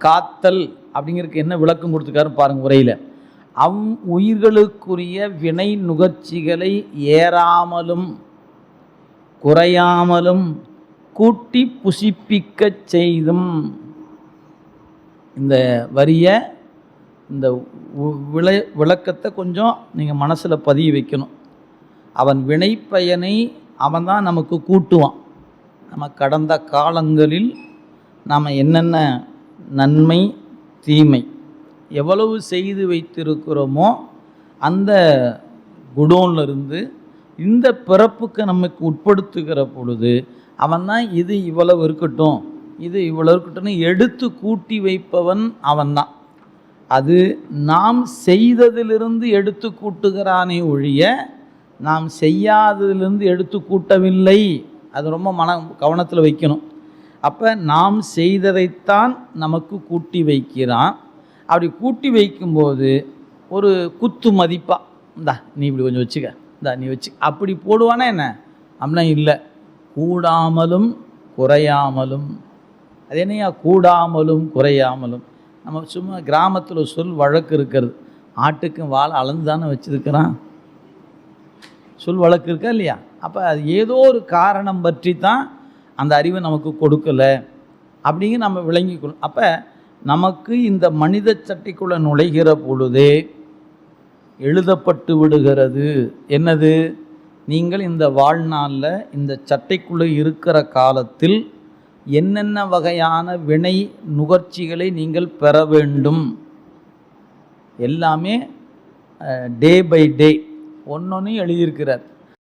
காத்தல் அப்படிங்கிறதுக்கு என்ன விளக்கம் கொடுத்துருக்காரு பாருங்க உரையில். உயிர்களுக்குரிய வினை நுகர்ச்சிகளை ஏறாமலும் குறையாமலும் கூட்டி புசிப்பிக்க செய்தும். இந்த வரிய இந்த விளக்கத்தை கொஞ்சம் நீங்கள் மனசில் பதிய வைக்கணும். அவன் வினை பயனை அவன் தான் நமக்கு கூட்டுவான். நம்ம கடந்த காலங்களில் நாம் என்னென்ன நன்மை தீமை எவ்வளவு செய்து வைத்திருக்கிறோமோ அந்த குடோன்லேருந்து இந்த பிறப்புக்கு நமக்கு உட்படுத்துகிற பொழுது அவன் தான் இது இவ்வளவு இருக்கட்டும் இது இவ்வளவு இருக்கட்டும்னு எடுத்து கூட்டி வைப்பவன் அவன்தான். அது நாம் செய்ததிலிருந்து எடுத்து கூட்டுகிறானே ஒழிய நாம் செய்யாததிலிருந்து எடுத்து கூட்டவில்லை. அது ரொம்ப கவனத்தில் வைக்கணும். அப்போ நாம் செய்ததைத்தான் நமக்கு கூட்டி வைக்கிறான். அப்படி கூட்டி வைக்கும்போது ஒரு குத்து மதிப்பாக இந்தா நீ இப்படி கொஞ்சம் வச்சுக்க, இந்தா நீ வச்சு அப்படி போடுவானா என்ன? அப்படின்னா இல்லை, கூடாமலும் குறையாமலும். அது என்னையா கூடாமலும் குறையாமலும்? நம்ம சும்மா கிராமத்தில் சொல் வழக்கு இருக்கிறது. ஆட்டுக்கும் வாழை அளந்து தானே வச்சுருக்கிறான். சொல் வழக்கு இருக்கா இல்லையா? அப்போ அது ஏதோ ஒரு காரணம் பற்றி தான் அந்த அறிவை நமக்கு கொடுக்கலை அப்படிங்க நம்ம விளங்கிக்கணும். அப்போ நமக்கு இந்த மனித சட்டைக்குள்ளே நுழைகிற பொழுதே எழுதப்பட்டு விடுகிறது. என்னது? நீங்கள் இந்த வாழ்நாளில் இந்த சட்டைக்குள்ளே இருக்கிற காலத்தில் என்னென்ன வகையான வினை நுகர்ச்சிகளை நீங்கள் பெற வேண்டும் எல்லாமே டே பை டே ஒன்றொன்றையும் எழுதியிருக்கிறார்.